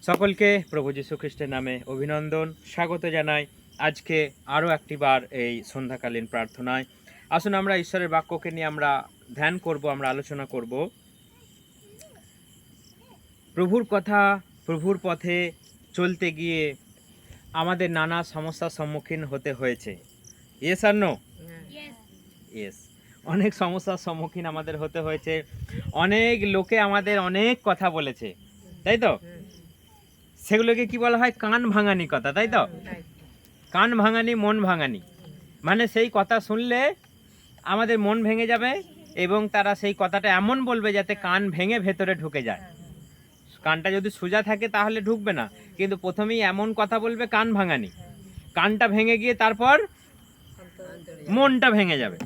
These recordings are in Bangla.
সকলকে প্রভু যীশু খ্রিস্টের নামে অভিনন্দন, স্বাগত জানাই আজকে আরও একটিবার এই সন্ধ্যাকালীন প্রার্থনায়। আসুন আমরা ঈশ্বরের বাক্যকে নিয়ে আমরা ধ্যান করব, আমরা আলোচনা করব। প্রভুর কথা, প্রভুর পথে চলতে গিয়ে আমাদের নানা সমস্যার সম্মুখীন হতে হয়েছে। ইয়েস আর নো? ইয়েস, অনেক সমস্যার সম্মুখীন আমাদের হতে হয়েছে। অনেক লোকে আমাদের অনেক কথা বলেছে, তাই তো? সেগুলোকে কি বলা হয়? কান ভাঙানি কথা, তাই তো? কান ভাঙানি, মন ভাঙানি, মানে সেই কথা শুনলে আমাদের মন ভেঙে যাবে এবং তারা সেই কথাটা এমন বলবে যাতে কান ভেঙে ভেতরে ঢুকে যায়। কানটা যদি সোজা থাকে তাহলে ঢুকবে না, কিন্তু প্রথমেই এমন কথা বলবে কান ভাঙানি, কানটা ভেঙে গিয়ে তারপর মনটা ভেঙে যাবে।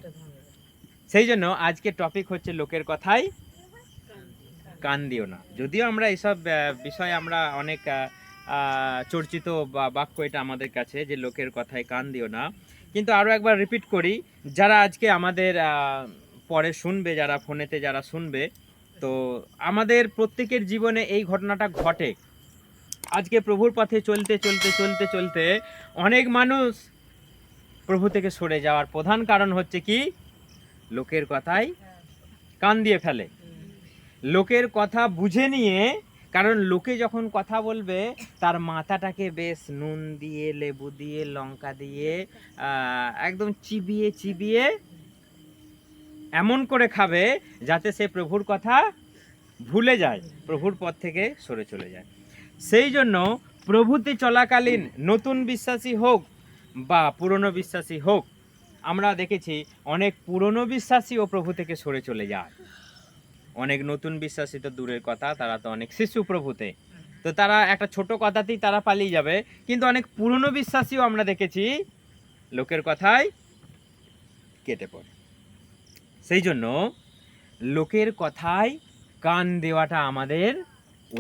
সেই জন্য আজকে টপিক হচ্ছে লোকের কথায় কান দিও না। যদিও আমরা এইসব বিষয়ে আমরা অনেক চর্চিত বা বাক্য এটা আমাদের কাছে, যে লোকের কথায় কান দিও না, কিন্তু আরও একবার রিপিট করি, যারা আজকে আমাদের পরে শুনবে, যারা ফোনেতে যারা শুনবে, তো আমাদের প্রত্যেকের জীবনে এই ঘটনাটা ঘটে। আজকে প্রভুর পথে চলতে চলতে চলতে চলতে অনেক মানুষ প্রভু থেকে সরে যাওয়ার প্রধান কারণ হচ্ছে কি? লোকের কথায় কান দিয়ে ফেলে, লোকের কথা বুঝে নিয়ে। কারণ লোকে যখন কথা বলবে তার মাথাটাকে বেশ নুন দিয়ে, লেবু দিয়ে, লঙ্কা দিয়ে একদম চিবিয়ে চিবিয়ে এমন করে খাবে যাতে সে প্রভুর কথা ভুলে যায়, প্রভুর পথ থেকে সরে চলে যায়। সেই জন্য প্রভুতে চলাকালীন নতুন বিশ্বাসী হোক বা পুরনো বিশ্বাসী হোক, আমরা দেখেছি অনেক পুরনো বিশ্বাসীও প্রভু থেকে সরে চলে যায়। অনেক নতুন বিশ্বাসী তো দূরের কথা, তারা তো অনেক শিশু প্রভুতে, তো তারা একটা ছোট কথাতেই তারা পালিয়ে যাবে। কিন্তু অনেক পুরনো বিশ্বাসীও আমরা দেখেছি লোকের কথায় কেটে পড়ে। সেই জন্য লোকের কথায় কান দেওয়াটা আমাদের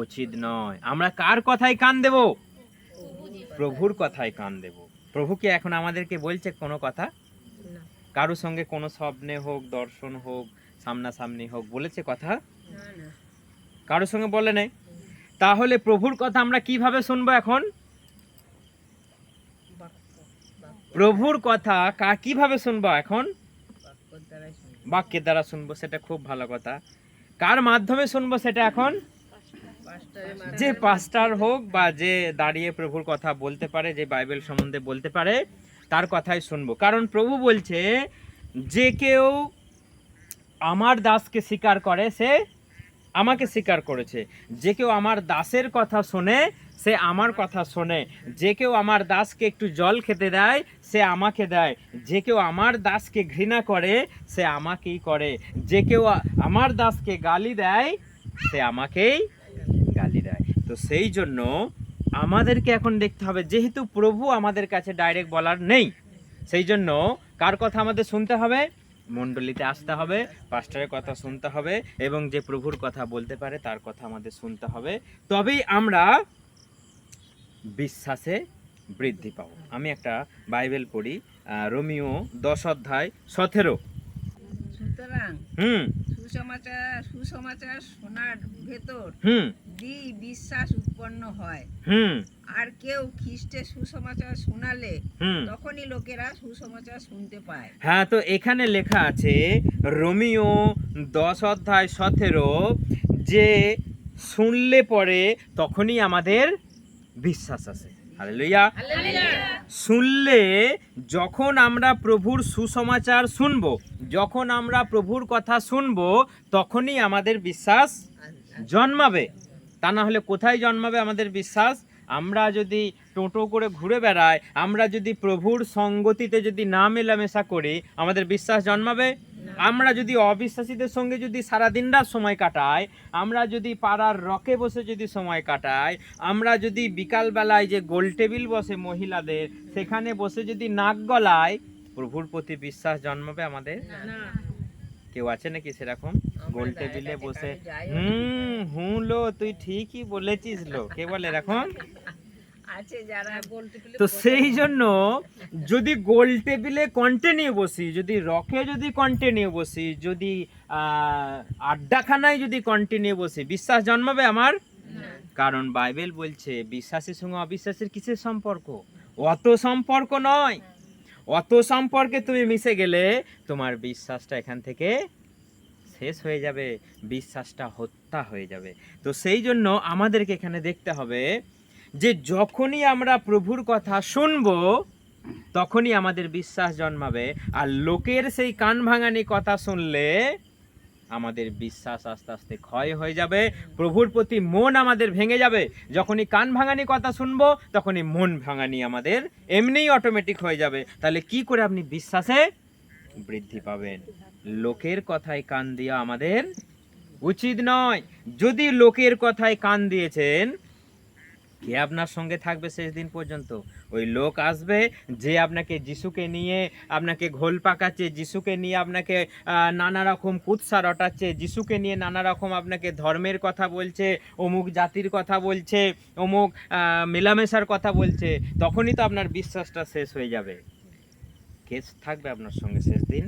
উচিত নয়। আমরা কার কথায় কান দেব? প্রভুর কথায় কান দেব। প্রভু কি এখন আমাদেরকে বলছে কোনো কথা? কারোর সঙ্গে কোনো স্বপ্নে হোক, দর্শন হোক, সামনাসামনি হোক বলেছে কথা? কারোর সঙ্গে বলে নেই। তাহলে প্রভুর কথা আমরা কিভাবে শুনবো এখন? প্রভুর কথা কিভাবে শুনবো এখন? বাক্যের দ্বারা শুনবো, সেটা খুব ভালো কথা। কার মাধ্যমে শুনবো সেটা এখন? যে পাস্টার হোক বা যে দাঁড়িয়ে প্রভুর কথা বলতে পারে, যে বাইবেল সম্বন্ধে বলতে পারে, তার কথাই শুনবো। কারণ প্রভু বলছে, যে কেউ আমার দাসকে স্বীকার করে সে আমাকে স্বীকার করেছে। যে কেউ আমার দাসের কথা শোনে সে আমার কথা শোনে। যে কেউ আমার দাসকে একটু জল খেতে দেয় সে আমাকে দেয়। যে কেউ আমার দাসকে ঘৃণা করে সে আমাকেই করে। যে কেউ আমার দাসকে গালি দেয় সে আমাকেই গালি দেয়। তো সেই জন্য আমাদেরকে এখন দেখতে হবে, যেহেতু প্রভু আমাদের কাছে ডাইরেক্ট বলার নেই, সেই জন্য কার কথা আমাদের শুনতে হবে? মণ্ডলীতে আসতে হবে, পাস্টারের কথা শুনতে হবে, এবং যে প্রভুর কথা বলতে পারে তার কথা আমাদের শুনতে হবে। তবেই আমরা বিশ্বাসে বৃদ্ধি পাব। আমি একটা বাইবেল পড়ি, রোমিও 10:17। সুতরাং সুসমাচার শোনার ভেতর বিশ্বাস উৎপন্ন হয়। আর কেউ খ্রিস্টের সুসমাচার শোনালে তখনই লোকেরা সুসমাচার শুনতে পায়। হ্যাঁ, তো এখানে লেখা আছে রোমিও 10:17, যে শুনলে পরে তখনই আমাদের বিশ্বাস আসে। হালেলুয়া। শুনলে, যখন আমরা প্রভুর সুসমাচার শুনবো, যখন আমরা প্রভুর কথা শুনবো, তখনই আমাদের বিশ্বাস জন্মাবে। তা না হলে কোথায় জন্মাবে আমাদের বিশ্বাস? আমরা যদি টোটো করে ঘুরে বেড়াই, আমরা যদি প্রভুর সঙ্গতিতে যদি না মেলামেশা করি, আমাদের বিশ্বাস জন্মাবে? আমরা যদি অবিশ্বাসীদের সঙ্গে যদি সারাদিন রাত সময় কাটাই, আমরা যদি পাড়ার রকে বসে যদি সময় কাটাই, আমরা যদি বিকালবেলায় যে গোল টেবিল বসে মহিলাদের, সেখানে বসে যদি নাক গলাই, প্রভুর প্রতি বিশ্বাস জন্মাবে আমাদের? কেউ আছে নাকি সেরকম গোল টেবিলে বসে লো তুই ঠিকই বলেছিস লো? কে বলে এরকম? তো সেই জন্য যদি গোল টেবিলে কন্টিনিউ বসি, যদি রকে যদি কন্টিনিউ বসি, যদি আড্ডাখানায় যদি কন্টিনিউ বসি, বিশ্বাস জন্মাবে আমার? কারণ বাইবেল বলছে বিশ্বাসের সঙ্গে অবিশ্বাসের কিসের সম্পর্ক? অত সম্পর্ক নয়। অত সম্পর্কে তুমি মিশে গেলে তোমার বিশ্বাসটা এখান থেকে শেষ হয়ে যাবে, বিশ্বাসটা হত্যা হয়ে যাবে। তো সেই জন্য আমাদেরকে এখানে দেখতে হবে যে যখনই আমরা প্রভুর কথা শুনবো তখনই আমাদের বিশ্বাস জন্মাবে। আর লোকের সেই কান ভাঙানি কথা শুনলে আমাদের বিশ্বাস আস্তে আস্তে ক্ষয় হয়ে যাবে, প্রভুর প্রতি মন আমাদের ভেঙে যাবে। যখনই কান ভাঙানি কথা শুনবো তখনই মন ভাঙানি আমাদের এমনিই অটোমেটিক হয়ে যাবে। তাহলে কি করে আপনি বিশ্বাসে বৃদ্ধি পাবেন? লোকের কথায় কান দেওয়া আমাদের উচিত নয়। যদি লোকের কথায় কান দিয়েছেন, কে আপনার সঙ্গে থাকবে শেষ দিন পর্যন্ত? ওই লোক আসবে যে আপনাকে যিশুকে নিয়ে আপনাকে ঘোল পাকাচ্ছে, যিশুকে নিয়ে আপনাকে নানা রকম কুৎসা রটাচ্ছে, যিশুকে নিয়ে নানা রকম আপনাকে ধর্মের কথা বলছে, অমুক জাতির কথা বলছে, অমুক মেলামেশার কথা বলছে। তখনই তো আপনার বিশ্বাসটা শেষ হয়ে যাবে। কে থাকবে আপনার সঙ্গে শেষ দিন?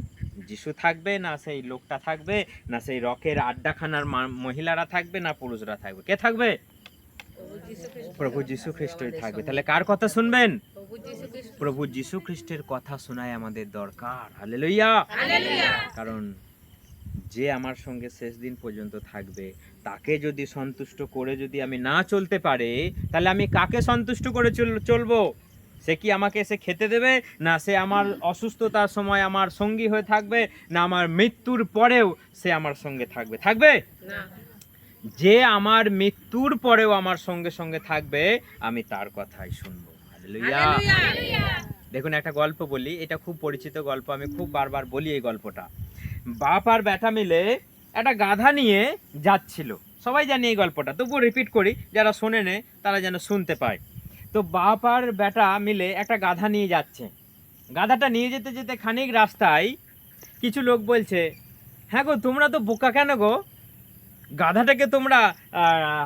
যিশু থাকবে, না সেই লোকটা থাকবে, না সেই রকের আড্ডাখানার মহিলারা থাকবে, না পুরুষরা থাকবে? কে থাকবে? প্রভু যীশু খ্রিস্টই থাকবে। তাহলে কার কথা শুনবেন? প্রভু যীশু খ্রিস্টের কথা শোনায় আমাদের দরকার। হালেলুয়া। কারণ যে আমার সঙ্গে শেষ দিন পর্যন্ত থাকবে তাকে যদি সন্তুষ্ট করে যদি আমি না চলতে পারি, তাহলে আমি কাকে সন্তুষ্ট করে চলবো? সে কি আমাকে এসে খেতে দেবে, না সে আমার অসুস্থতার সময় আমার সঙ্গী হয়ে থাকবে, না আমার মৃত্যুর পরেও সে আমার সঙ্গে থাকবে? থাকবে না। যে আমার মৃত্যুর পরেও আমার সঙ্গে সঙ্গে থাকবে, আমি তার কথাই শুনবো। হালেলুয়া। দেখুন একটা গল্প বলি, এটা খুব পরিচিত গল্প, আমি খুব বারবার বলি এই গল্পটা। বাপ আর বেটা মিলে একটা গাধা নিয়ে যাচ্ছিল। সবাই জানি এই গল্পটা, তবুও রিপিট করি, যারা শোনে নে তারা যেন শুনতে পায়। তো বাপ আর বেটা মিলে একটা গাধা নিয়ে যাচ্ছে। গাধাটা নিয়ে যেতে যেতে খানিক রাস্তায় কিছু লোক বলছে, হ্যাঁ গো তোমরা তো বোকা কেন গো, গাধাটাকে তোমরা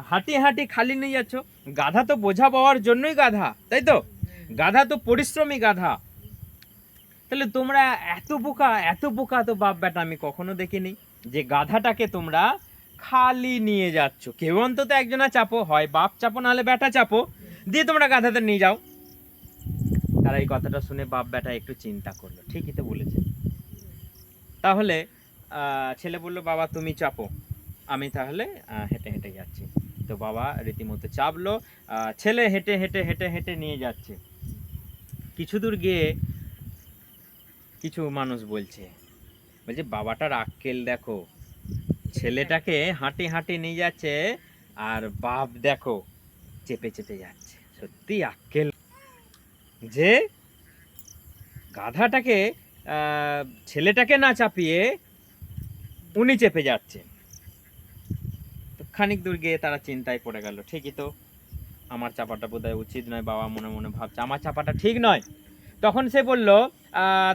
হাঁটি হাঁটি খালি নিয়ে যাচ্ছ? গাধা তো বোঝা পাওয়ার জন্যই গাধা, তাই তো? গাধা তো পরিশ্রমী গাধা। তাহলে তোমরা এত বোকা তো বাপ বেটা আমি কখনো দেখিনি, যে গাধাটাকে তোমরা খালি নিয়ে যাচ্ছ। কেউ অন্তত একজনা চাপো, হয় বাপ চাপো নাহলে বেটা চাপো, দিয়ে তোমরা গাধাটা নিয়ে যাও। তারা এই কথাটা শুনে বাপ বেটা একটু চিন্তা করলো, ঠিকই তো বলেছে। তাহলে ছেলে বলল, বাবা তুমি চাপো, আমি তাহলে হেঁটে হেঁটে যাচ্ছি। তো বাবা রীতিমতো চাপলো, ছেলে হেঁটে হেঁটে হেঁটে হেঁটে নিয়ে যাচ্ছে। কিছু দূর গিয়ে কিছু মানুষ বলছে বাবাটার আক্কেল দেখো, ছেলেটাকে হাঁটি হাঁটি নিয়ে যাচ্ছে আর বাপ দেখো চেপে চেপে যাচ্ছে। সত্যি আক্কেল যে গাধাটাকে ছেলেটাকে না চাপিয়ে উনি চেপে যাচ্ছে। খানিক দূর গিয়ে তারা চিন্তায় পড়ে গেল, ঠিকই তো, আমার চাপাটা বোধহয় উচিত নয়। বাবা মনে মনে ভাবছে আমার চাপাটা ঠিক নয়। তখন সে বলল,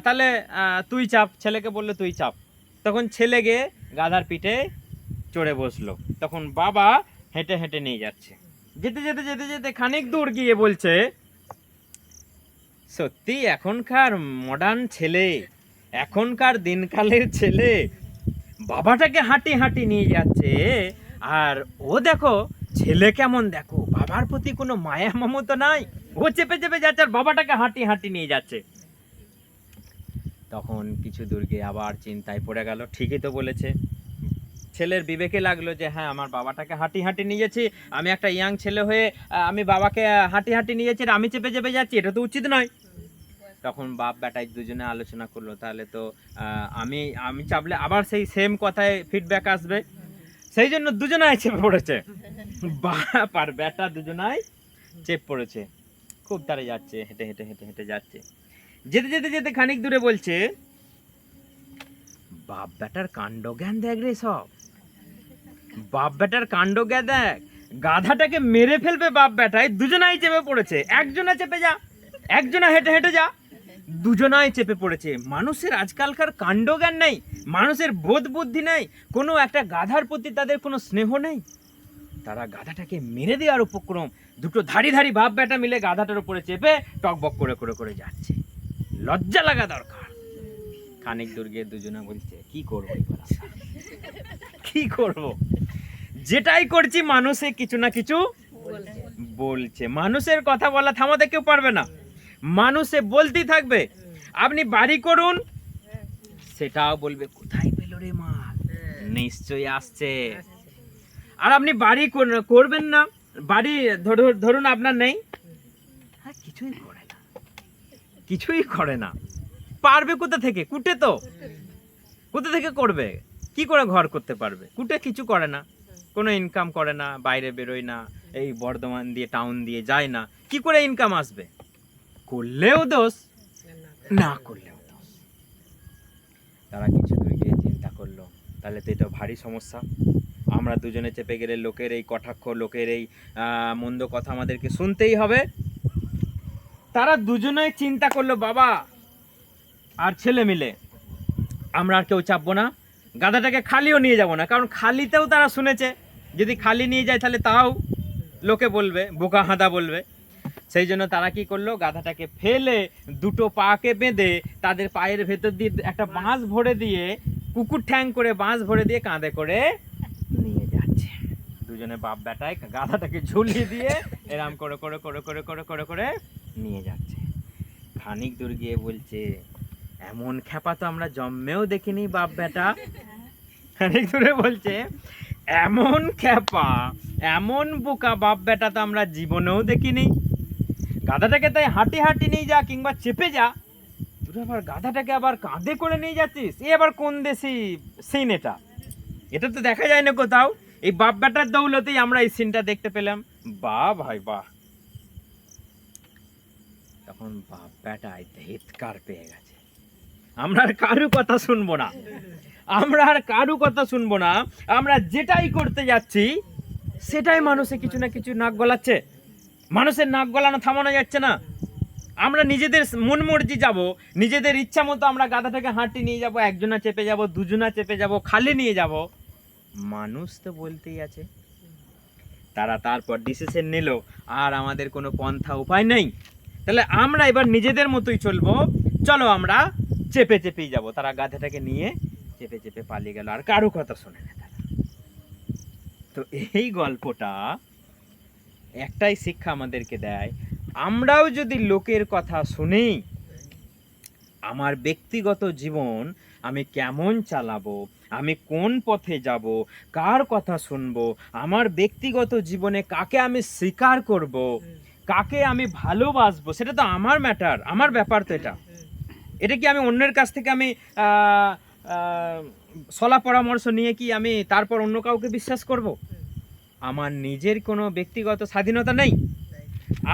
তাহলে তুই চাপ। ছেলেকে বললো তুই চাপ। তখন ছেলে গিয়ে গাধার পিঠে চড়ে বসলো। তখন বাবা হেঁটে হেঁটে নিয়ে যাচ্ছে। যেতে যেতে যেতে যেতে খানিক দূর গিয়ে বলছে, সত্যি এখনকার মডার্ন ছেলে, এখনকার দিনকালের ছেলে বাবাটাকে হাঁটি হাঁটি নিয়ে যাচ্ছে, আর ও দেখো ছেলে কেমন, দেখো বাবার প্রতি কোনো মায়া মমতা নাই, ও চেপে চেপে যাচ্ছে আর বাবাটাকে হাঁটি হাঁটি নিয়ে যাচ্ছে। তখন কিছু দূর গিয়ে আবার চিন্তায় পড়ে গেল, ঠিকই তো বলেছে। ছেলের বিবেকে লাগলো যে হ্যাঁ, আমার বাবাটাকে হাঁটি হাঁটি নিয়ে যাচ্ছি, আমি একটা ইয়াং ছেলে হয়ে আমি বাবাকে হাঁটি হাঁটি নিয়ে যাচ্ছি, আমি চেপে চেপে যাচ্ছি, এটা তো উচিত নয়। তখন বাপ বেটাই দুজনে আলোচনা করলো, তাহলে তো আমি চাপলে আবার সেই সেম কথায় ফিডব্যাক আসবে, সেই জন্য দুজনাই চেপে পড়েছে। বাপ আর বেটা দুজনাই চেপে পড়েছে। খুব তাড়ে যাচ্ছে, হেঁটে হেঁটে হেঁটে হেঁটে যাচ্ছে। যেতে যেতে যেতে খানিক দূরে বলছে, বাপ বেটার কাণ্ড জ্ঞান দেখ রে, সব বাপ বেটার কাণ্ড জ্ঞান দেখ, গাধাটাকে মেরে ফেলবে বাপ বেটায়, দুজনাই চেপে পড়েছে। একজনা চেপে যা, একজনা হেঁটে হেঁটে যা, দুজনাই চেপে পড়েছে। মানুষের আজকালকার কাণ্ড জ্ঞান নেই, মানুষের বোধ বুদ্ধি নেই, কোনো একটা গাধার প্রতি তাদের কোনো স্নেহ নেই। তারা গাধাটাকে মেরে দেওয়ার উপক্রম, দুটো ধাড়ি ধাড়ি বাপ বেটা মিলে গাধাটার উপরে চেপে টকবক করে করে করে যাচ্ছে। লজ্জা লাগা দরকার। খানিক দূর গিয়ে দুজনে বলছে, কি করবো, কি করব, যেটাই করছি মানুষে কিছু না কিছু বলছে। মানুষের কথা বলা থামাতে কেউ পারবে না, মানুষে বলতেই থাকবে। আপনি বাড়ি করুন, সেটাও বলবে কোথায় পেল রে মাল, নিশ্চয়ই আসছে। আর আপনি বাড়ি করবেন না, বাড়ি ধরুন আপনার নেই, কিছুই করে না, কিছুই করে না। পারবে কোথা থেকে? কুটে তো, কোথা থেকে করবে? কি করে ঘর করতে পারবে? কুটে কিছু করে না, কোনো ইনকাম করে না, বাইরে বেরোয় না, এই বর্ধমান দিয়ে টাউন দিয়ে যায় না, কি করে ইনকাম আসবে? করলেও দোষ, না করলেও দোষ। তারা কিছু দূর গিয়ে চিন্তা করলো, তাহলে তো এটা ভারী সমস্যা। আমরা দুজনে চেপে গেলে লোকের এই কটাক্ষ, লোকের এই মন্দ কথা আমাদেরকে শুনতেই হবে। তারা দুজনেই চিন্তা করলো, বাবা আর ছেলে মিলে আমরা আর কেউ চাপবো না, গাধাটাকে খালিও নিয়ে যাব না, কারণ খালিতেও তারা শুনেছে যদি খালি নিয়ে যায় তাহলে তাও লোকে বলবে, বোকা হাঁদা বলবে। সেই জন্য তারা কি করলো, গাধাটাকে ফেলে দুটো পাকে বেঁধে তাদের পায়ের ভেতর দিয়ে একটা বাঁশ ভরে দিয়ে, কুকুর ঠ্যাং করে বাঁশ ভরে দিয়ে কাঁধে করে নিয়ে যাচ্ছে। দুজনে বাপ বেটায় গাধাটাকে ঝুলিয়ে দিয়ে এরম করে করে করে করে করে করে করে নিয়ে যাচ্ছে। খানিক দূর গিয়ে বলছে, এমন খ্যাপা তো আমরা জন্মেও দেখিনি বাপ বেটা। খানিক দূরে বলছে, এমন খ্যাপা, এমন বোকা বাপ বেটা তো আমরা জীবনেও দেখিনি। গাধাটাকে তাই হাঁটি হাঁটি নিয়ে যা কিংবা চেপে যা, তুই আবার গাধাটাকে আবার কাঁধে করে নিয়ে যাচ্ছিস, এ আবার কোন দেশি সিন? এটা তো দেখা যায় না কোথাও। এই বাপ বেটার দৌলতেই আমরা এই সিনটা দেখতে পেলাম। বাহ ভাই বাহ। তখন বাপ বেটায় ধিৎকার পেয়ে গেছে, আমরা আর কারু কথা শুনবো না, আমরা আর কারু কথা শুনবো না, আমরা যেটাই করতে যাচ্ছি সেটাই মানুষে কিছু না কিছু নাক গলাচ্ছে, মানুষের নাক গলানো থামানো যাচ্ছে না। আমরা নিজেদের মন মর্জি যাব, নিজেদের ইচ্ছা মতো আমরা গাধাটাকে হাঁটি নিয়ে যাব, একজনা চেপে যাব, দুজনা চেপে যাব, খালি নিয়ে যাব, মানুষ তো বলতেই আছে। তারা তারপর ডিসিশন নিল, আর আমাদের কোনো পন্থা উপায় নেই, তাহলে আমরা এবার নিজেদের মতোই চলবো, চলো আমরা চেপে চেপেই যাব। তারা গাধাটাকে নিয়ে চেপে চেপে পালিয়ে গেল, আর কারো কথা শোনে না তারা। তো এই গল্পটা একটাই শিক্ষা আমাদেরকে দেয়, আমরাও যদি লোকের কথা শুনি, আমার ব্যক্তিগত জীবন আমি কেমন চালাবো, আমি কোন পথে যাব, কার কথা শুনবো, আমার ব্যক্তিগত জীবনে কাকে আমি স্বীকার করব, কাকে আমি ভালোবাসবো, সেটা তো আমার ম্যাটার, আমার ব্যাপার তো এটা। এটা কি আমি অন্যের কাছ থেকে আমি সলা পরামর্শ নিয়ে কি আমি তারপর অন্য কাউকে বিশ্বাস করব? আমার নিজের কোনো ব্যক্তিগত স্বাধীনতা নেই।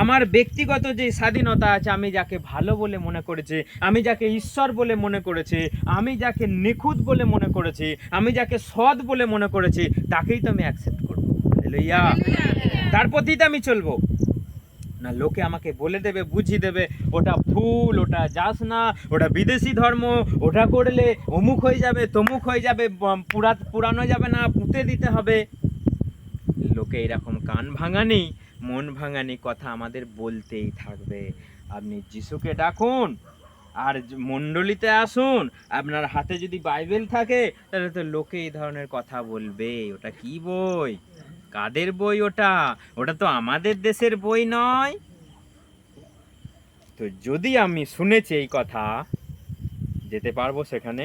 আমার ব্যক্তিগত যে স্বাধীনতা আছে, আমি যাকে ভালো বলে মনে করেছি, আমি যাকে ঈশ্বর বলে মনে করেছি, আমি যাকে নিখুঁত বলে মনে করেছি, আমি যাকে সৎ বলে মনে করেছি, তাকেই তো আমি অ্যাকসেপ্ট করবো। হালেলুয়া। তার প্রতি তো আমি চলবো না। লোকে আমাকে বলে দেবে, বুঝিয়ে দেবে, ওটা ভুল, ওটা যাস না, ওটা বিদেশি ধর্ম, ওটা করলে অমুক হয়ে যাবে, তমুক হয়ে যাবে, পুরানো যাবে না, পুঁতে দিতে হবে। লোকে এরকম কান ভাঙানি, মন ভাঙানি কথা আমাদের বলতেই থাকবে। আপনি যিশুকে ডাকুন আর মণ্ডলীতে আসুন, আপনার হাতে যদি বাইবেল থাকে তাহলে তো লোকে এই ধরনের কথা বলবে। ওটা কি বই, কাদের বই ওটা? ওটা তো আমাদের দেশের বই নয়। তো যদি আমি শুনেছি এই কথা, যেতে পারবো সেখানে?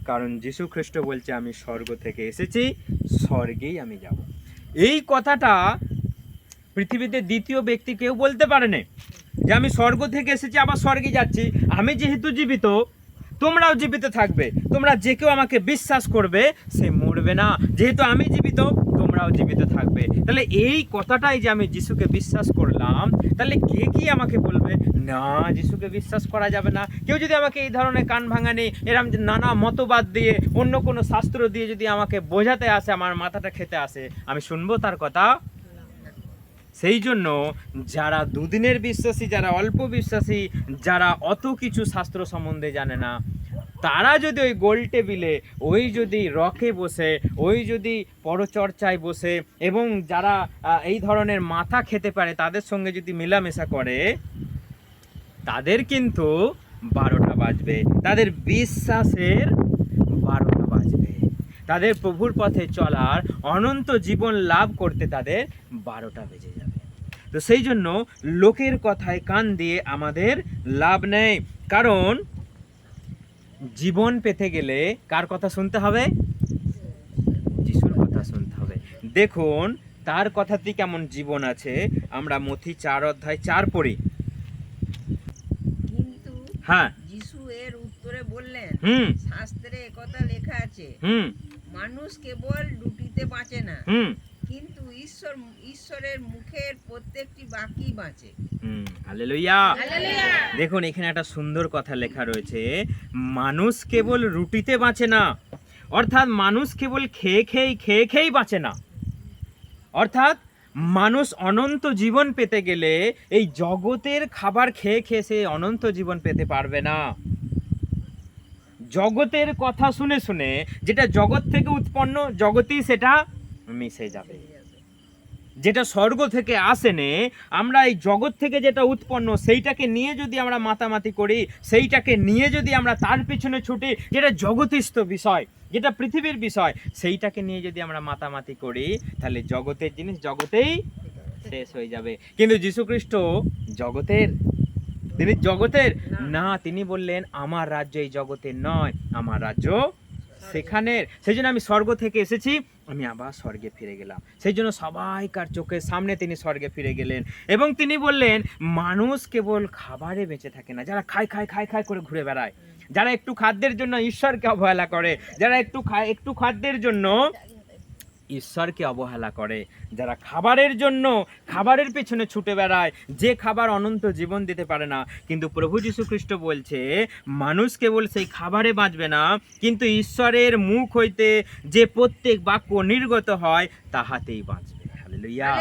কারণ যিশু খ্রিস্ট বলছে, আমি স্বর্গ থেকে এসেছি, স্বর্গেই আমি যাব। এই কথাটা পৃথিবীতে দ্বিতীয় ব্যক্তি কেউ বলতে পারে না, যে আমি স্বর্গ থেকে এসেছি আবার স্বর্গে যাচ্ছি। আমি যেহেতু জীবিত, তোমরাও জীবিত থাকবে, তোমরা যে কেউ আমাকে বিশ্বাস করবে সে মরবে না। যেহেতু আমি জীবিত, তোমরাও জীবিত থাকবে। তাহলে এই কথাটাই যে আমি যিশুকে বিশ্বাস করলাম, তাহলে কে কি আমাকে বলবে না যিশুকে বিশ্বাস করা যাবে না? কেউ যদি আমাকে এই ধরনের কান ভাঙানি, এরম নানা মতবাদ দিয়ে, অন্য কোনো শাস্ত্র দিয়ে যদি আমাকে বোঝাতে আসে, আমার মাথাটা খেতে আসে, আমি শুনবো তার কথা? সেই জন্য যারা দুদিনের বিশ্বাসী, যারা অল্প বিশ্বাসী, যারা অত কিছু শাস্ত্র সম্বন্ধে জানে না, তারা যদি ওই গোল টেবিলে, ওই যদি রকে বসে, ওই যদি পরচর্চায় বসে, এবং যারা এই ধরনের মাথা খেতে পারে তাদের সঙ্গে যদি মেলামেশা করে, তাদের কিন্তু 12টা বাজবে, তাদের বিশ্বাসের 12টা বাজবে। তাদের প্রভুর পথে চলার, অনন্ত জীবন লাভ করতে তাদের 12টা বেজে যাবে। তো সেই জন্য লোকের কথায় কান দিয়ে আমাদের লাভ নেই, কারণ জীবন পেতে গেলে কার কথা শুনতে হবে? যিশুর কথা শুনতে হবে। দেখুন তার কথাতে কেমন জীবন আছে, আমরা মথি 4:4 পড়ি। কিন্তু হ্যাঁ, যিশু এর উত্তরে বললেন, হুম শাস্ত্রে একথা লেখা আছে, হুম মানুষ কেবল রুটিতে বাঁচে না, হুম কিন্তু ঈশ্বরের মুখের প্রত্যেকটি বাক্যই বাঁচে। হালেলুয়া। দেখুন এখানে একটা সুন্দর কথা লেখা রয়েছে, মানুষ কেবল রুটিতে বাঁচে না, অর্থাৎ মানুষ কেবল খেয়ে খেয়েই বাঁচে না, অর্থাৎ মানুষ অনন্ত জীবন পেতে গেলে এই জগতের খাবার খেয়ে খেয়ে সে অনন্ত জীবন পেতে পারবে না। জগতের কথা শুনে শুনে, যেটা জগৎ থেকে উৎপন্ন, জগতেই সেটা মিশে যাবে। যেটা স্বর্গ থেকে আসেনে, আমরা এই জগৎ থেকে যেটা উৎপন্ন সেইটাকে নিয়ে যদি আমরা মাতামাতি করি, সেইটাকে নিয়ে যদি আমরা তার পিছনে ছুটি, যেটা জগতিস্থ বিষয়, যেটা পৃথিবীর বিষয়, সেইটাকে নিয়ে যদি আমরা মাতামাতি করি, তাহলে জগতের জিনিস জগতেই শেষ হয়ে যাবে। কিন্তু যীশুখ্রিস্ট জগতের, তিনি জগতের না, তিনি বললেন আমার রাজ্য এই জগতের নয়, আমার রাজ্য সেখানের। সেই জন্য আমি স্বর্গ থেকে এসেছি, আমি আবার স্বর্গে ফিরে গেলাম। সেই জন্য সবাইকার চোখের সামনে তিনি স্বর্গে ফিরে গেলেন এবং তিনি বললেন মানুষ কেবল খাবারে বেঁচে থাকে না, যারা খায় করে ঘুরে বেড়ায়, যারা একটু খাদ্যের জন্য ঈশ্বরকে অবহেলা করে, যারা একটু খাদ্যের জন্য ঈশ্বরকে অবহেলা করে, যারা খাবারের জন্য খাবারের পেছনে ছুটে বেড়ায়, যে খাবার অনন্ত জীবন দিতে পারে না। কিন্তু প্রভু যীশু খ্রিস্ট বলছে মানুষ কেবল সেই খাবারে বাঁচবে না, কিন্তু ঈশ্বরের মুখ হইতে যে প্রত্যেক বাক্য নির্গত হয় তাহাতেই বাঁচবে। হালেলুয়া।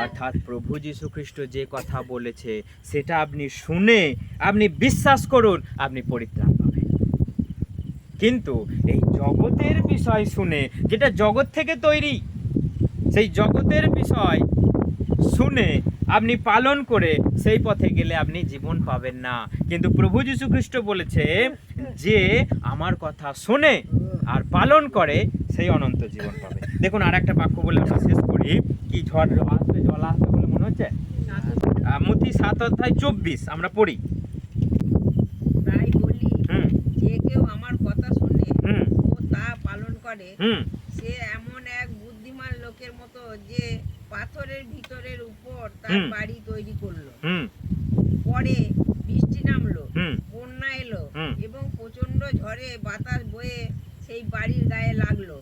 অর্থাৎ প্রভু যীশু খ্রিস্ট যে কথা বলেছে সেটা আপনি শুনে আপনি বিশ্বাস করুন, আপনি পরিত্রাণ পাবেন। কিন্তু এই জগতের বিষয় শুনে, যেটা জগৎ থেকে তৈরি, সেই জগতের বিষয় শুনে আপনি পালন করে সেই পথে গেলে আপনি জীবন পাবেন না। কিন্তু প্রভু যীশু খ্রিস্ট বলেছে যে আমার কথা শুনে আর পালন করে সেই অনন্ত জীবন পাবে। দেখুন আর একটা বাক্য বলে আমরা শেষ করি, কি ঝড় আসবে, জল আসবে বলে মনে হচ্ছে, মথি 7:24 আমরা পড়ি। তাই বলি, যে কেউ আমার কথা শুনে ও তা পালন করে, সে এমন এক বুদ্ধিমান লোকের মতো যে পাথরের ভিতরের উপর তার বাড়ি তৈরি করলো। পরে বৃষ্টি নামলো, বন্যা এলো এবং প্রচন্ড ঝড়ে বাতাস বয়ে সেই বাড়ির গায়ে লাগলো,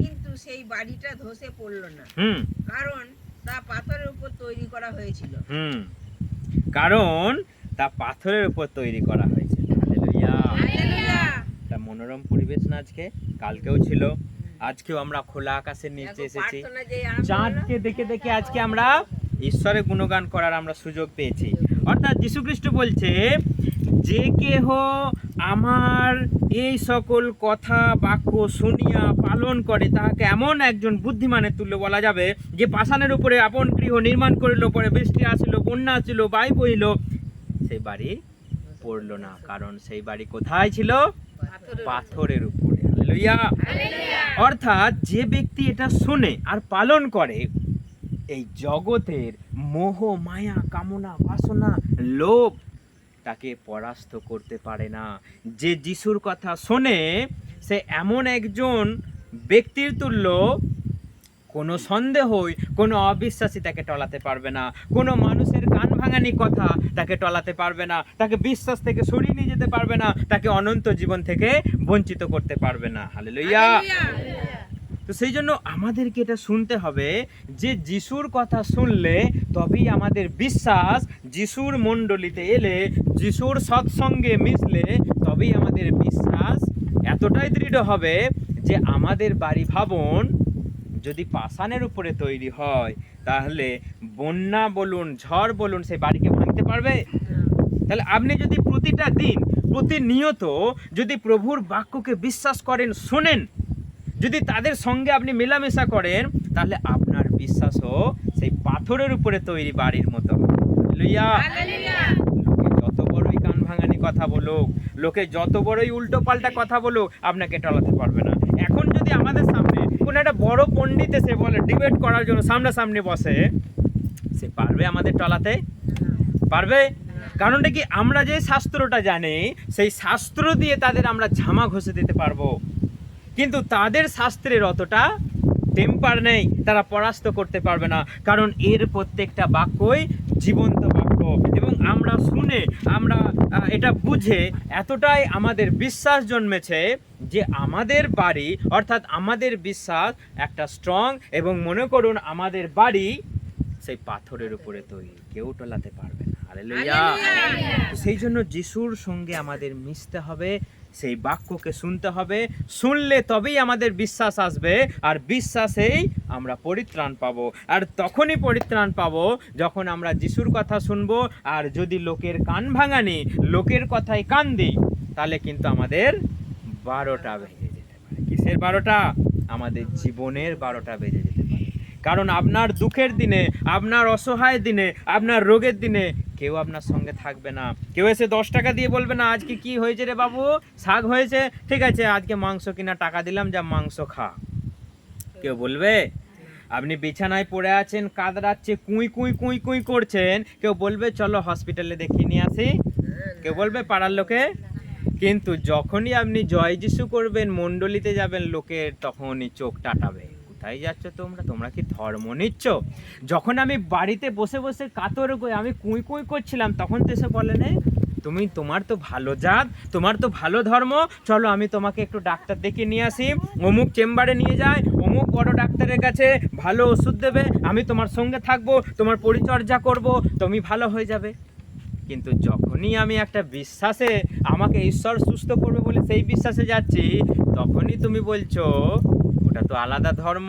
কিন্তু সেই বাড়িটা ধসে পড়লো না, কারণ তা পাথরের উপর তৈরি করা হয়েছিল। কারণ তা পাথরের উপর তৈরি করা হয়েছে। হালেলুয়া। একটা মনোরম পরিবেশ না আজকে, কালকেও ছিল, আজকেও আমরা খোলা আকাশের নিচে এসেছি, চাঁদকে দেখে দেখে আজকে আমরা ঈশ্বরের গুণগান করার আমরা সুযোগ পেয়েছি। অর্থাৎ যীশুখ্রিস্ট বলছে যে কেহ আমার এই সকল কথা বাক্য শুনিয়া পালন করে তাহাকে এমন একজন বুদ্ধিমানের তুল্য বলা যাবে, যে পাষাণের উপরে আপন গৃহ নির্মাণ করিল, পরে বৃষ্টি আসিল, বন্যা আসিল, বায়ু বহিল, সেই বাড়ি পড়ল না, কারণ সেই বাড়ি কোথায় ছিল? পাথরের উপরে। হালেলুয়া। অর্থাৎ যে ব্যক্তি এটা শুনে আর পালন করে, এই জগতের মোহ মায়া কামনা বাসনা লোভ তাকে পরাস্ত করতে পারে না। যে যিশুর কথা শোনে সে এমন একজন ব্যক্তির তুল্য, কোনো সন্দেহই, কোনো অবিশ্বাসী তাকে টলাতে পারবে না, কোনো মানুষের কান ভাঙানি কথা তাকে টলাতে পারবে না, তাকে বিশ্বাস থেকে সরিয়ে নিয়ে যেতে পারবে না, তাকে অনন্ত জীবন থেকে বঞ্চিত করতে পারবে না। হালেলুয়া। তো সেই জন্য আমাদেরকে এটা শুনতে হবে যে যিশুর কথা শুনলে তবেই আমাদের বিশ্বাস, যিশুর মণ্ডলীতে এলে, যিশুর সৎসঙ্গে মিশলে তবেই আমাদের বিশ্বাস এতটাই দৃঢ় হবে যে আমাদের বাড়ি ভবন যদি পাষাণের উপরে তৈরি হয়, তাহলে বন্যা বলুন ঝড় বলুন সেই বাড়িকে ভাঙতে পারবে? তাহলে আপনি যদি প্রতিটা দিন প্রতিনিয়ত যদি প্রভুর বাক্যকে বিশ্বাস করেন, শোনেন, যদি তাদের সঙ্গে আপনি মেলামেশা করেন, তাহলে আপনার বিশ্বাসও সেই পাথরের উপরে তৈরি বাড়ির মতো হবে। হালেলুয়া। লোকে যত বড়ই কান ভাঙানি কথা বলুক, লোকে যত বড়ই উল্টো পাল্টা কথা বলুক, আপনাকে টলাতে পারবে না। এখন যদি আমাদের সামনে কোনো একটা বড় পণ্ডিত এসে বলে ডিবেট করার জন্য সামনাসামনি বসে, সে পারবে আমাদের টলাতে? পারবে? কারণটা কি, আমরা যে শাস্ত্রটা জানি সেই শাস্ত্র দিয়ে তাদের আমরা ঝামা ঘষে দিতে পারবো, কিন্তু তাদের শাস্ত্রের অতটা টেম্পার নেই, তারা পরাস্ত করতে পারবে না, কারণ এর প্রত্যেকটা বাক্যই জীবন্ত বাক্য। এবং আমরা শুনে, আমরা এটা বুঝে এতটাই আমাদের বিশ্বাস জন্মেছে যে আমাদের বাড়ি, অর্থাৎ আমাদের বিশ্বাস একটা স্ট্রং, এবং মনে করুন আমাদের বাড়ি সেই পাথরের উপরে তৈরি, কেউ টলাতে পারবে না। হালেলুয়া। সেই জন্য যিশুর সঙ্গে আমাদের মিশতে হবে, সেই বাক্যকে শুনতে হবে, শুনলে তবেই আমাদের বিশ্বাস আসবে, আর বিশ্বাসেই আমরা পরিত্রাণ পাবো। আর তখনই পরিত্রাণ পাবো যখন আমরা যিশুর কথা শুনবো, আর যদি লোকের কান ভাঙানি, লোকের কথায় কান দিই, তাহলে কিন্তু আমাদের 12টা বেজে যেতে পারে। কিসের 12টা? আমাদের জীবনের 12টা বেজে যেতে পারে। কারণ আপনার দুঃখের দিনে, আপনার অসহায় দিনে, আপনার রোগের দিনে কেউ আপনার সঙ্গে থাকবে না। কেউ এসে 10 টাকা দিয়ে বলবে না, আজকে কি হয়েছে রে বাবু, শাক হয়েছে, ঠিক আছে আজকে মাংস কিনা টাকা দিলাম, যা মাংস খা। কেউ বলবে? আপনি বিছানায় পড়ে আছেন, কাঁদরাচ্ছে, কুঁই কুঁই কুঁই কুঁই করছেন, কেউ বলবে চলো হসপিটালে দেখিয়ে নিয়ে আসি? কেউ বলবে পাড়ার লোকে? কিন্তু যখনই আপনি জয় যিশু করবেন, মণ্ডলীতে যাবেন, লোকের তখনই চোখ টাটাবে, কোথায় যাচ্ছ তোমরা, তোমরা কি ধর্ম নিচ্ছ? যখন আমি বাড়িতে বসে বসে কাতর হয়ে আমি কুঁই কুঁই করছিলাম, তখন তো এসে বলে নে, তুমি, তোমার তো ভালো জাত, তোমার তো ভালো ধর্ম, চলো আমি তোমাকে একটু ডাক্তার দেখিয়ে নিয়ে আসি, অমুক চেম্বারে নিয়ে যায়, অমুক বড় ডাক্তারের কাছে, ভালো ওষুধ দেবে, আমি তোমার সঙ্গে থাকবো, তোমার পরিচর্যা করব, তুমি ভালো হয়ে যাবে। কিন্তু যখনই আমি একটা বিশ্বাসে, আমাকে ঈশ্বর সুস্থ করবে বলে সেই বিশ্বাসে যাচ্ছি, তখনই তুমি বলছো ওটা তো আলাদা ধর্ম,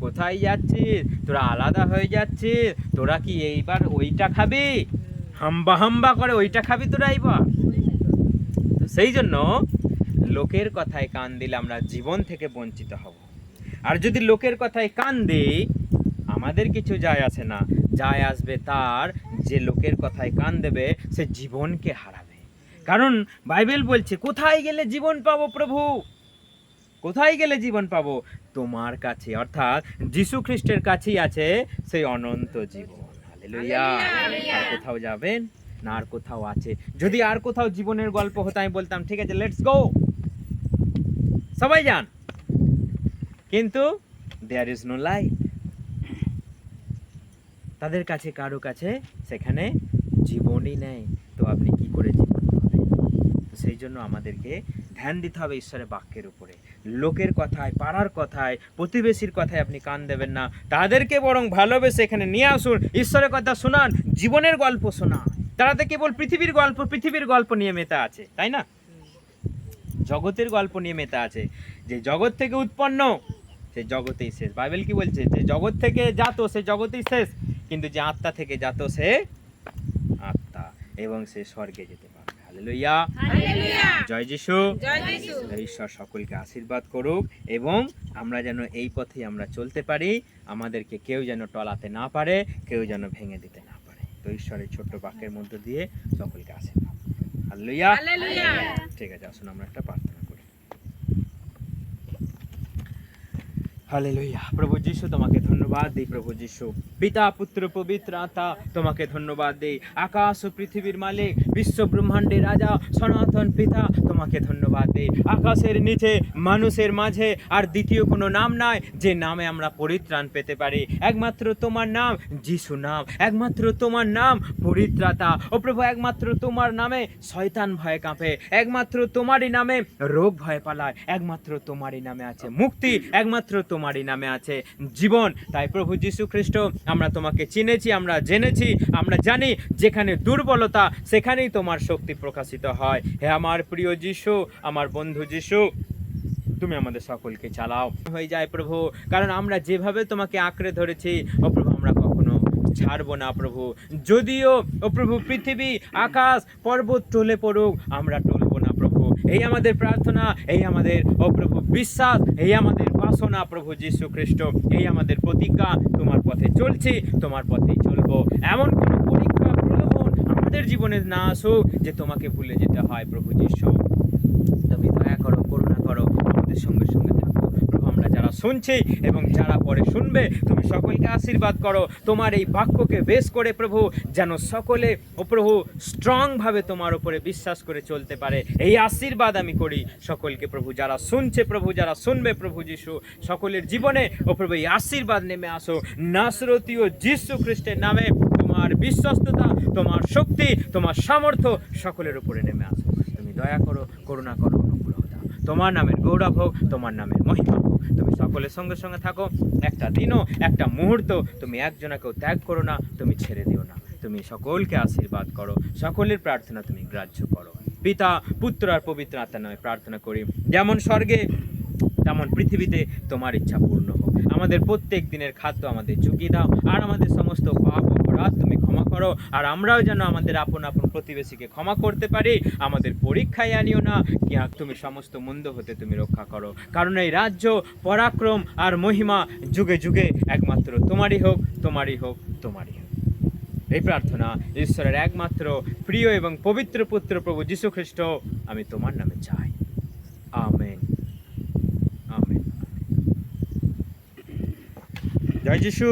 কোথায় যাচ্ছিস তোরা, আলাদা হয়ে যাচ্ছিস, তোরা কি এইবার ওইটা খাবি, হাম্বা হাম্বা করে ওইটা খাবি তোরা এইবার। তো সেই জন্য লোকের কথায় কান দিলে আমরা জীবন থেকে বঞ্চিত হব। আর যদি লোকের কথায় কান দিই, আমাদের কিছু যায় আসে না, যায় আসবে তার, যে লোকের কথায় কান দেবে সে জীবনকে হারাবে। কারণ বাইবেল বলছে, কোথায় গেলে জীবন পাবো প্রভু, কোথায় গেলে জীবন পাবো? তোমার কাছে, অর্থাৎ যীশু খ্রিস্টের কাছেই আছে সেই অনন্ত জীবন। হালেলুয়া। আর কোথাও যাবেন না, আর কোথাও আছে? যদি আর কোথাও জীবনের গল্প হতো, আমি বলতাম ঠিক আছে লেটস গো, সবাই যান, কিন্তু দেয়ার ইজ নো লাইফ। তাদের কাছে, কারো কাছে সেখানে জীবনই নেই, তো আপনি কি করে জীবন পাবেন? সেই জন্য আমাদেরকে ধ্যান দিতে হবে ঈশ্বরের বাক্যের উপরে। লোকের কথায়, পাড়ার কথায়, প্রতিবেশীর কথায় আপনি কান দেবেন না, তাদেরকে বরং ভালোবেসে এখানে নিয়ে আসুন, ঈশ্বরের কথা শোনান, জীবনের গল্প শোনান। তারা তো কেবল পৃথিবীর গল্প নিয়ে মেতে আছে, তাই না? জগতের গল্প নিয়ে মেতে আছে। যে জগৎ থেকে উৎপন্ন সে জগতেই শেষ। বাইবেল কি বলছে? যে জগৎ থেকে জাত সে জগতেই শেষ, কিন্তু যে আত্মা থেকে জাত সে আত্মা, এবং সে স্বর্গে যেতে পারবে। হালেলুয়া, জয় যিশু। ঈশ্বর সকলকে আশীর্বাদ করুক, এবং আমরা যেন এই পথে আমরা চলতে পারি, আমাদেরকে কেউ যেন টলাতে না পারে, কেউ যেন ভেঙে দিতে না পারে। তো ঈশ্বরের ছোট্ট বাক্যের মধ্য দিয়ে সকলকে আশীর্বাদ। হালেলুয়া। ঠিক আছে, আসুন আমরা একটা প্রার্থনা করি। হালেলুয়া। প্রভু যিশু তোমাকে ধন্যবাদ দিই, প্রভু যিশু পিতা পুত্র পবিত্র আত্মা তোমাকে ধন্যবাদ দিই। আকাশ ও পৃথিবীর মালিক, বিশ্ব ব্রহ্মাণ্ডের রাজা, সনাতন পিতা তোমাকে ধন্যবাদ দিই। আকাশের নিচে মানুষের মাঝে আর দ্বিতীয় কোনো নাম নাই যে নামে আমরা পরিত্রাণ পেতে পারি, একমাত্র তোমার নাম যিশু নাম, একমাত্র তোমার নাম পরিত্রাতা। ও প্রভু, একমাত্র তোমার নামে শয়তান ভয়ে কাঁপে, একমাত্র তোমারই নামে রোগ ভয় পালায়, একমাত্র তোমারই নামে আছে মুক্তি, একমাত্র তোমারই নামে আছে জীবন। তাই প্রভু যীশু খ্রিস্ট, আমরা তোমাকে চিনেছি, আমরা জেনেছি, আমরা জানি যেখানে দুর্বলতা সেখানেই তোমার শক্তি প্রকাশিত হয়। হে আমার প্রিয় যীশু, আমার বন্ধু যীশু, তুমি আমাদের সকলকে চালাও হয়ে যায় প্রভু, কারণ আমরা যেভাবে তোমাকে আঁকড়ে ধরেছি ও প্রভু, আমরা কখনো ছাড়বো না প্রভু। যদিও ও প্রভু পৃথিবী, আকাশ, পর্বত টলে পড়ুক, আমরা টলবো না প্রভু। এই আমাদের প্রার্থনা, এই আমাদের ও প্রভু বিশ্বাস, এই আমাদের বাসনা প্রভু যীশু খ্রিস্ট, এই আমাদের প্রতিজ্ঞা। তোমার পথে চলছি, তোমার পথেই চলবো। এমন কোনো পরীক্ষা, প্রলোভন আমাদের জীবনে না আসুক যে তোমাকে ভুলে যেতে হয় প্রভু যীশু। তুমি দয়া করো, করুণা করো, আমাদের সঙ্গে সঙ্গে থাকো প্রভু। আমরা আমরা যারা শুনছি এবং যারা পরে শুনবে, তুমি সকলকে আশীর্বাদ করো। তোমার এই বাক্যকে বেশ করে প্রভু যেন সকলে ও প্রভু স্ট্রংভাবে তোমার উপরে বিশ্বাস করে চলতে পারে, এই আশীর্বাদ আমি করি সকলকে প্রভু। যারা শুনছে প্রভু, যারা শুনবে প্রভু যিশু, সকলের জীবনে ও প্রভু এই আশীর্বাদ নেমে আসো নাসরতীয় যিশু খ্রিস্টের নামে। তোমার বিশ্বস্ততা, তোমার শক্তি, তোমার সামর্থ্য সকলের উপরে নেমে আসো। তুমি দয়া করো, করুণা করো, অনুগ্রহ দাও। তোমার নামের গৌরব হোক, তোমার নামের মহিমা হোক। তুমি সকলের সঙ্গে সঙ্গে থাকো। একটা দিনও, একটা মুহূর্ত তুমি একজনাকেও ত্যাগ করো না, তুমি ছেড়ে দিও না। তুমি সকলকে আশীর্বাদ করো, সকলের প্রার্থনা তুমি গ্রাহ্য করো। পিতা, পুত্র আর পবিত্র আত্মার নামে প্রার্থনা করি, যেমন স্বর্গে তেমন পৃথিবীতে তোমার ইচ্ছা পূর্ণ হোক। আমাদের প্রত্যেক দিনের খাদ্য আমাদের চুকিয়ে দাও, আর আমাদের সমস্ত পাপ অপরাধ তুমি ক্ষমা করো, আর আমরাও যেন আমাদের আপন আপন প্রতিবেশীকে ক্ষমা করতে পারি। আমাদের পরীক্ষায় আনিও না, কি তুমি সমস্ত মন্দ হতে তুমি রক্ষা করো। কারণ এই রাজ্য, পরাক্রম আর মহিমা যুগে যুগে একমাত্র তোমারই হোক, তোমারই হোক, তোমারই হোক। এই প্রার্থনা ঈশ্বরের একমাত্র প্রিয় এবং পবিত্র পুত্র প্রভু যীশু খ্রিস্ট, আমি তোমার নামে চাই। Amen, amen. জয় যিশু।